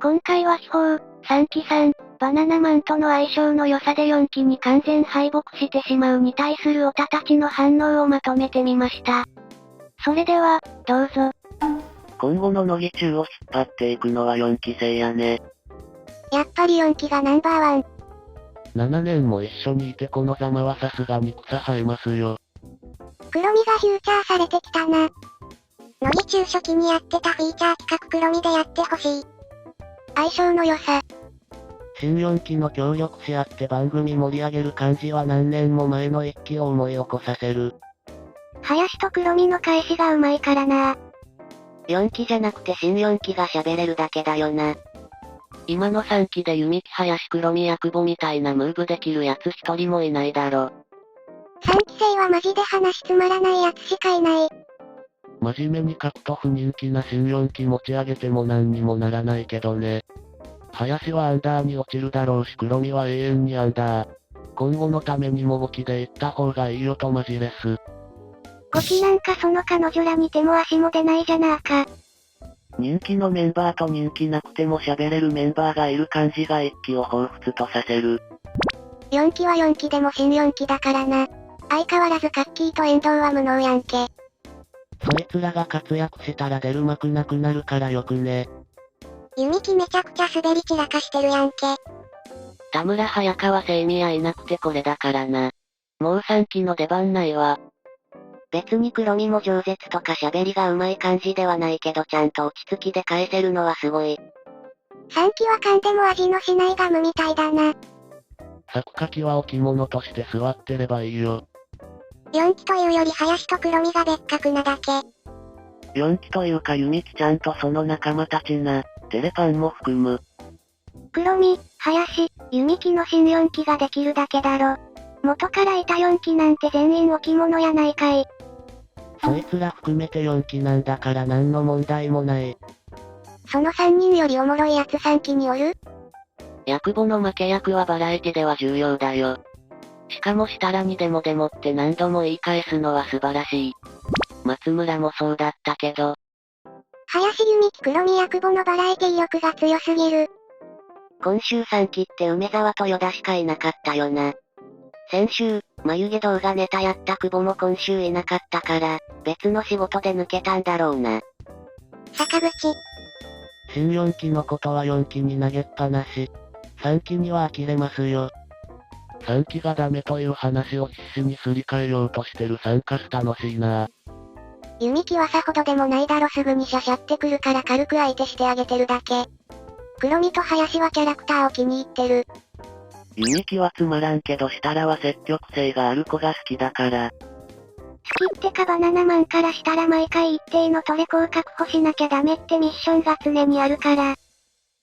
今回は秘宝、3期3、バナナマンとの相性の良さで4期に完全敗北してしまうに対するオタたちの反応をまとめてみました。それでは、どうぞ。今後の乃木中を引っ張っていくのは4期生やね。やっぱり4期がナンバーワン。7年も一緒にいてこのざまはさすがに草生えますよ。黒みがフューチャーされてきたな。乃木中初期にやってたフィーチャー企画黒みでやってほしい。相性の良さ。新4期の協力し合って番組盛り上げる感じは何年も前の1期を思い起こさせる。林と黒みの返しがうまいからな。4期じゃなくて新4期が喋れるだけだよな。今の3期で弓木林黒みヤクボみたいなムーブできるやつ一人もいないだろ。3期生はマジで話つまらないやつしかいない。真面目に書くと不人気な新4期持ち上げても何にもならないけどね。林はアンダーに落ちるだろうし黒みは永遠にアンダー。今後のためにも5期で行った方がいいよとマジレス。5期なんかその彼女らに手も足も出ないじゃなーか。人気のメンバーと人気なくても喋れるメンバーがいる感じが1期を彷彿とさせる。4期は4期でも新4期だからな。相変わらずカッキーと遠藤は無能やんけ。そいつらが活躍したら出る幕なくなるからよくね。弓木めちゃくちゃ滑り散らかしてるやんけ。田村早川聖美はいなくてこれだからな。もう3期の出番ないわ。別に黒みも饒舌とか喋りが上手い感じではないけどちゃんと落ち着きで返せるのはすごい。3期は噛んでも味のしないガムみたいだな。作書きは置物として座ってればいいよ。4期というより林と黒みが別格なだけ。4期というか弓木ちゃんとその仲間たちな。テレパンも含む。黒み、林、弓木の新4期ができるだけだろ。元からいた4期なんて全員置物やないかい。そいつら含めて4期なんだから何の問題もない。その3人よりおもろいやつ3期におる？ヤクボの負け役はバラエティでは重要だよ。しかもしたらにでもって何度も言い返すのは素晴らしい。松村もそうだったけど。林弓木黒みヤクボのバラエティ力が強すぎる。今週3期って梅沢と与田しかいなかったよな。先週、眉毛動画ネタやった久保も今週いなかったから、別の仕事で抜けたんだろうな。坂口。新4期のことは4期に投げっぱなし。3期には呆れますよ。3期がダメという話を必死にすり替えようとしてるサンカス楽しいな。弓木はさほどでもないだろすぐにシャシャってくるから軽く相手してあげてるだけ。黒みと林はキャラクターを気に入ってる。弓木はつまらんけど設楽は積極性がある子が好きだから。好きってかバナナマンからしたら毎回一定のトレコを確保しなきゃダメってミッションが常にあるから。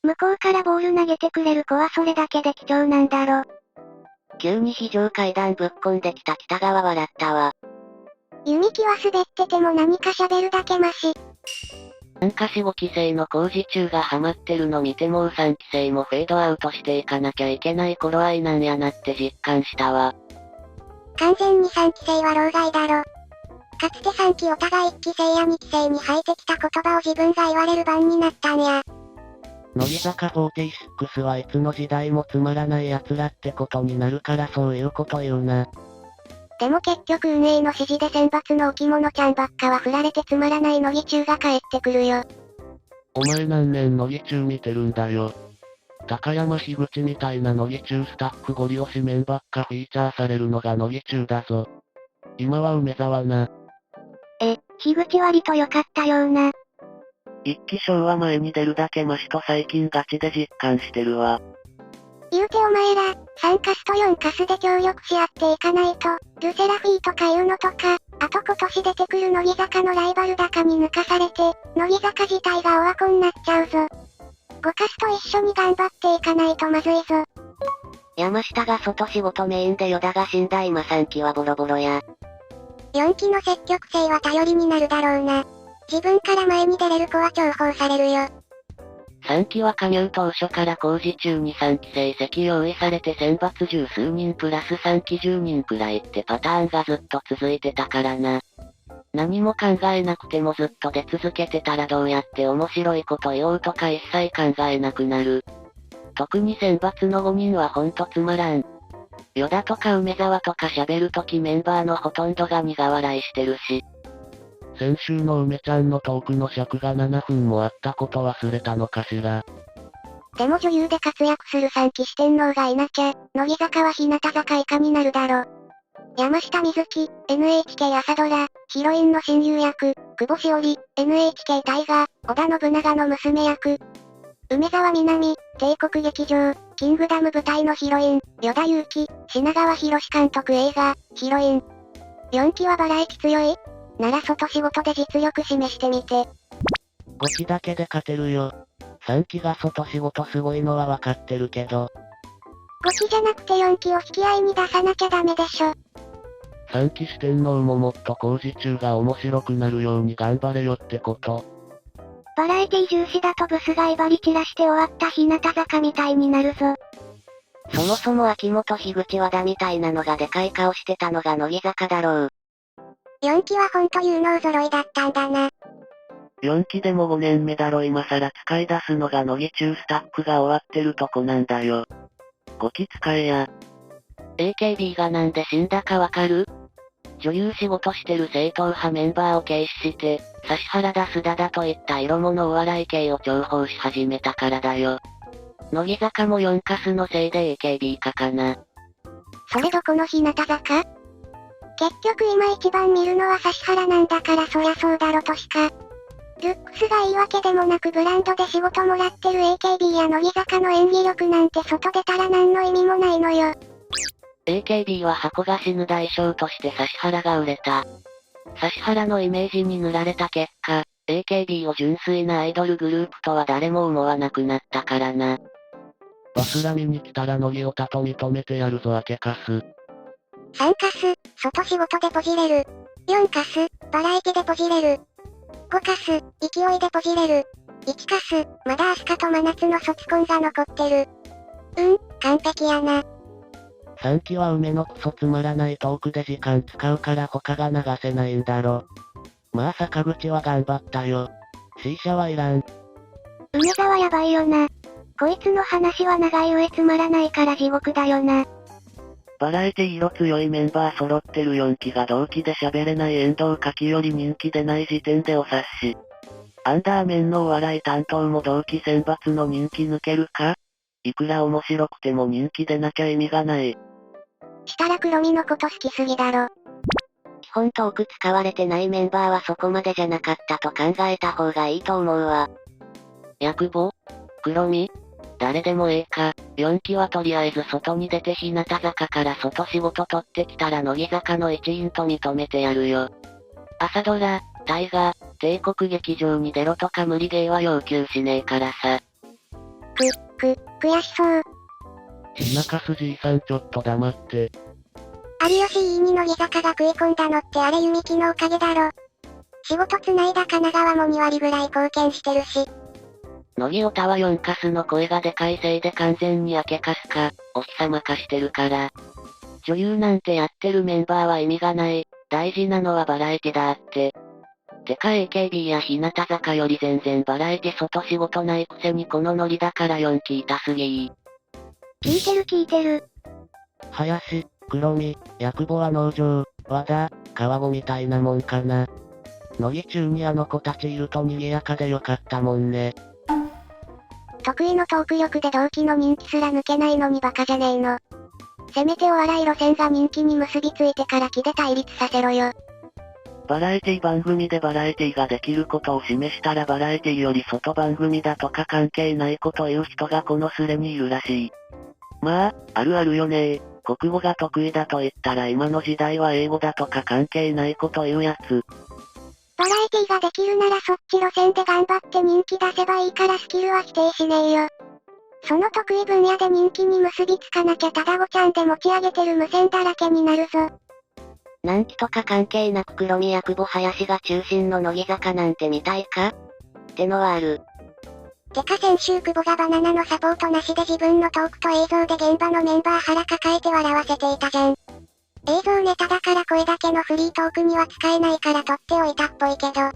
向こうからボール投げてくれる子はそれだけで貴重なんだろ。急に非常階段ぶっこんできた北川笑ったわ。弓木は滑ってても何か喋るだけマシ。なんか4、5期生の工事中がハマってるの見てもう3期生もフェードアウトしていかなきゃいけない頃合いなんやなって実感したわ。完全に3期生は老害だろ。かつて3期お互い1期生や2期生に吐いてきた言葉を自分が言われる番になったんや。乃木坂46はいつの時代もつまらない奴らってことになるからそういうこと言うな。でも結局運営の指示で選抜の置物ちゃんばっかは振られてつまらない乃木中が帰ってくるよ。お前何年乃木中見てるんだよ。高山樋口みたいな乃木中スタッフゴリ押し面ばっかフィーチャーされるのが乃木中だぞ。今は梅沢な。樋口割と良かったような。一期賞は前に出るだけマシと最近ガチで実感してるわ。言うてお前ら、3カスと4カスで協力し合っていかないと、ルセラフィーとかいうのとか、あと今年出てくる乃木坂のライバル高に抜かされて、乃木坂自体がオワコになっちゃうぞ。5カスと一緒に頑張っていかないとまずいぞ。山下が外仕事メインで与田が死んだ今3期はボロボロや。4期の積極性は頼りになるだろうな。自分から前に出れる子は重宝されるよ。3期は加入当初から工事中に3期生席用意されて選抜十数人プラス3期10人くらいってパターンがずっと続いてたからな。何も考えなくてもずっと出続けてたらどうやって面白いこと言おうとか一切考えなくなる。特に選抜の5人はほんとつまらん。与田とか梅沢とか喋るときメンバーのほとんどが苦笑いしてるし。先週の梅ちゃんのトークの尺が7分もあったこと忘れたのかしら。でも女優で活躍する3期四天王がいなきゃ、乃木坂は日向坂以下になるだろ。山下美月、NHK 朝ドラ、ヒロインの親友役、久保しおり、NHK 大河、織田信長の娘役。梅沢みなみ、帝国劇場、キングダム舞台のヒロイン、与田祐希、品川博監督映画、ヒロイン。4期はバラエティ強い？なら外仕事で実力示してみて。5期だけで勝てるよ。3期が外仕事すごいのはわかってるけど。5期じゃなくて4期を引き合いに出さなきゃダメでしょ。3期四天王ももっと工事中が面白くなるように頑張れよってこと。バラエティ重視だとブスが威張り散らして終わった日向坂みたいになるぞ。そもそも秋元樋口和田みたいなのがでかい顔してたのが乃木坂だろう。4期はほんと有能揃いだったんだな。4期でも5年目だろ今更使い出すのが乃木中スタックが終わってるとこなんだよ。5期使えや。AKB がなんで死んだかわかる？女優仕事してる正統派メンバーを軽視して、指原田須田だといった色物お笑い系を重宝し始めたからだよ。乃木坂も4カスのせいで AKB 化かな。それどこの日向坂？結局今一番見るのは指原なんだからそりゃそうだろとしか。ルックスがいいわけでもなくブランドで仕事もらってる AKB や乃木坂の演技力なんて外出たら何の意味もないのよ。AKB は箱が死ぬ代償として指原が売れた。指原のイメージに塗られた結果、AKB を純粋なアイドルグループとは誰も思わなくなったからな。バスラミに来たら乃木オタと認めてやるぞ明けカス。3カス、外仕事でポジれる。4カス、バラエティでポジれる。5カス、勢いでポジれる。1カス、まだアスカと真夏の卒コンが残ってる。完璧やな。3期は梅のクソつまらないトークで時間使うから他が流せないんだろ。まあ坂口は頑張ったよ。C 社はいらん。梅沢やばいよな。こいつの話は長い上つまらないから地獄だよな。バラエティ色強いメンバー揃ってる4期が同期で喋れない遠藤夏樹より人気でない時点でお察し。アンダーメンのお笑い担当も同期選抜の人気抜けるか？いくら面白くても人気でなきゃ意味がない。したら黒見のこと好きすぎだろ。基本トーク使われてないメンバーはそこまでじゃなかったと考えた方がいいと思うわ。薬母？黒見？誰でもええか。4期はとりあえず外に出て日向坂から外仕事取ってきたら乃木坂の一員と認めてやるよ。朝ドラ、大河、帝国劇場に出ろとか無理ゲーは要求しねえからさ。悔しそう。ひなかすじいさんちょっと黙って。有吉いいに乃木坂が食い込んだのってあれ弓木のおかげだろ。仕事つないだ神奈川も2割ぐらい貢献してるし。乃木オタは4カスの声がでかいせいで完全に明けカスか、お日様化してるから。女優なんてやってるメンバーは意味がない。大事なのはバラエティだって。てか AKB や日向坂より全然バラエティ外仕事ないくせにこのノリだから4期痛すぎ聞いてる。林、黒見、薬母は農場、和田、川子みたいなもんかな。乃木中にあの子たちいると賑やかでよかったもんね。得意のトーク力で同期の人気すら抜けないのにバカじゃねえの。せめてお笑い路線が人気に結びついてから気で対立させろよ。バラエティ番組でバラエティができることを示したらバラエティより外番組だとか関係ないこと言う人がこのスレにいるらしい。まあ、あるあるよね。国語が得意だと言ったら今の時代は英語だとか関係ないこと言うやつ。バラエティができるならそっち路線で頑張って人気出せばいいからスキルは否定しねえよ。その得意分野で人気に結びつかなきゃただごちゃんで持ち上げてる無線だらけになるぞ。何期とか関係なく黒見薬母林が中心の乃木坂なんて見たいかってのはある。てか先週久保がバナナのサポートなしで自分のトークと映像で現場のメンバー腹抱えて笑わせていたじゃん。映像ネタだからこれだけのフリートークには使えないから取っておいたっぽいけど。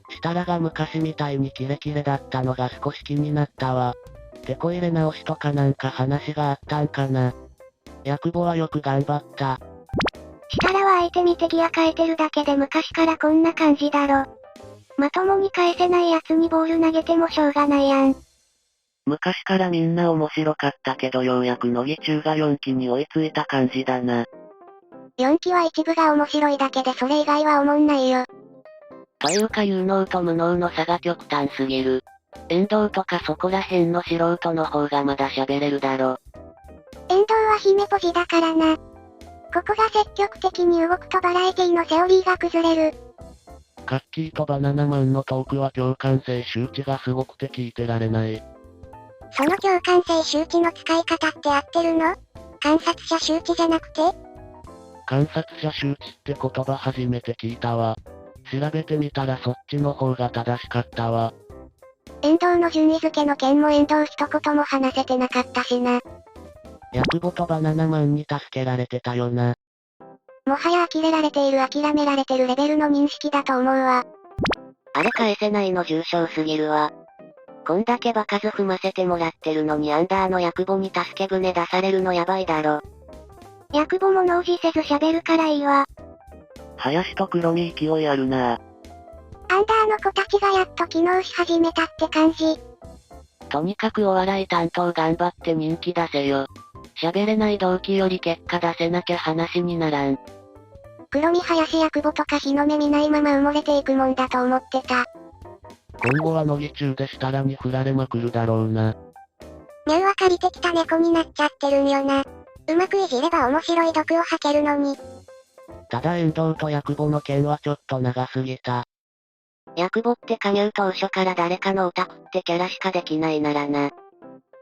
設楽が昔みたいにキレキレだったのが少し気になったわ。テこ入れ直しとかなんか話があったんかな。ヤクボはよく頑張った。設楽は相手見てギア変えてるだけで昔からこんな感じだろ。まともに返せないやつにボール投げてもしょうがないやん。昔からみんな面白かったけどようやく乃木中が4期に追いついた感じだな。4期は一部が面白いだけでそれ以外はおもんないよ。というか有能と無能の差が極端すぎる。遠藤とかそこら辺の素人の方がまだ喋れるだろ。遠藤は姫ポジだからな。ここが積極的に動くとバラエティのセオリーが崩れる。カッキーとバナナマンのトークは共感性周知がすごくて聞いてられない。その共感性周知の使い方って合ってるの？観察者周知じゃなくて？観察者周知って言葉初めて聞いたわ。調べてみたらそっちの方が正しかったわ。遠藤の順位付けの件も遠藤一言も話せてなかったしな。ヤクボとバナナマンに助けられてたよな。もはや呆れられている諦められてるレベルの認識だと思うわ。あれ返せないの重症すぎるわ。こんだけ場数踏ませてもらってるのにアンダーのヤクボに助け舟出されるのやばいだろ。ヤクボも脳死せず喋るからいいわ。林と黒見勢いあるなぁ。アンダーの子たちがやっと機能し始めたって感じ。とにかくお笑い担当頑張って人気出せよ。喋れない同期より結果出せなきゃ話にならん。黒見林ヤクボとか日の目見ないまま埋もれていくもんだと思ってた。今後は乃木中で設楽に振られまくるだろうな。ミャンは借りてきた猫になっちゃってるんよな。うまくいじれば面白い毒を吐けるのに。ただ遠藤とヤクボの件はちょっと長すぎた。ヤクボって加入当初から誰かのオタクってキャラしかできないならな。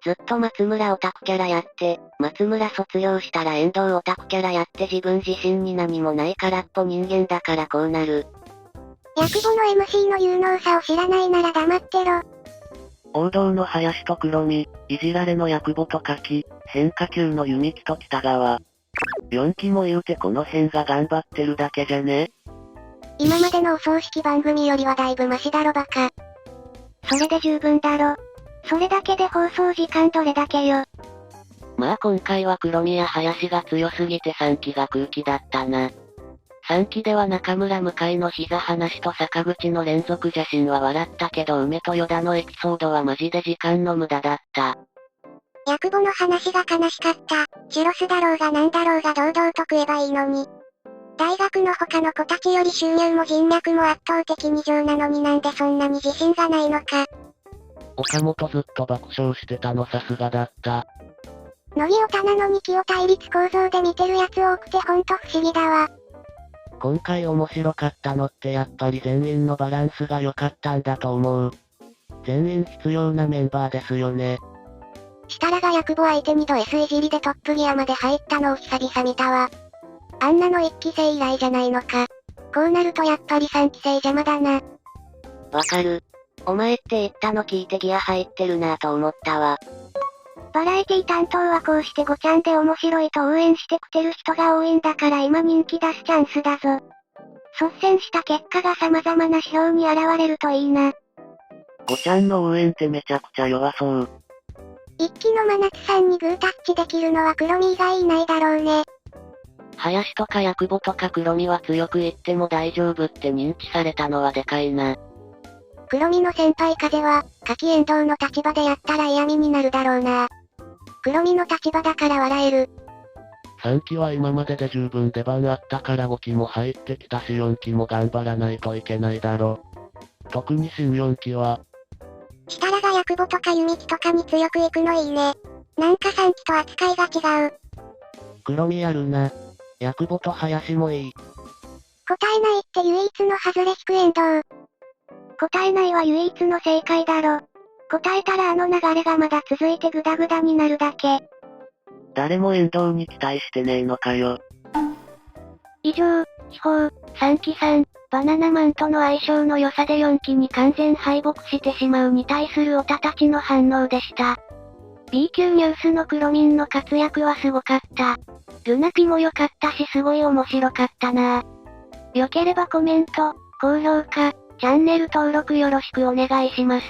ずっと松村オタクキャラやって、松村卒業したら遠藤オタクキャラやって自分自身に何もない空っぽ人間だからこうなる。ヤクボの MC の有能さを知らないなら黙ってろ。王道の林と黒見、いじられのヤクボと柿、変化球の弓木と北川。4期も言うてこの辺が頑張ってるだけじゃね？今までのお葬式番組よりはだいぶマシだろバカ。それで十分だろ。それだけで放送時間どれだけよ。まあ今回は黒見や林が強すぎて3期が空気だったな。3期では中村向井の膝話と坂口の連続邪神は笑ったけど梅と与田のエピソードはマジで時間の無駄だった。ヤクボの話が悲しかった。チュロスだろうがなんだろうが堂々と食えばいいのに。大学の他の子たちより収入も人脈も圧倒的に上なのになんでそんなに自信がないのか。岡本ずっと爆笑してたのさすがだった。乃木オタなのに気を対立構造で見てるやつ多くてほんと不思議だわ。今回面白かったのってやっぱり全員のバランスが良かったんだと思う。全員必要なメンバーですよね。設楽がヤクボ相手にド S いじりでトップギアまで入ったのを久々見たわ。あんなの1期生以来じゃないのか。こうなるとやっぱり3期生邪魔だな。わかる。お前って言ったの聞いてギア入ってるなぁと思ったわ。バラエティ担当はこうしてごちゃんで面白いと応援してくてる人が多いんだから今人気出すチャンスだぞ。率先した結果が様々な指標に現れるといいな。ごちゃんの応援ってめちゃくちゃ弱そう。一期の真夏さんにグータッチできるのは黒見以外いないだろうね。林とかヤクボとか黒見は強く言っても大丈夫って認知されたのはでかいな。黒見の先輩風は、柿遠藤の立場でやったら嫌味になるだろうな。黒見の立場だから笑える。3期は今までで十分出番あったから5期も入ってきたし4期も頑張らないといけないだろ。特に新4期は。設楽がヤクボとか弓木とかに強く行くのいいね。なんか3期と扱いが違う。黒見やるな。ヤクボと林もいい。答えないって唯一の外れ引く遠藤。答えないは唯一の正解だろ。答えたらあの流れがまだ続いてグダグダになるだけ。誰も遠藤に期待してねえのかよ。以上、秘宝、3期さん、バナナマンとの相性の良さで4期に完全敗北してしまうに対するオタたちの反応でした。B 級ニュースの黒民の活躍はすごかった。ルナピも良かったしすごい面白かったな。良ければコメント、高評価、チャンネル登録よろしくお願いします。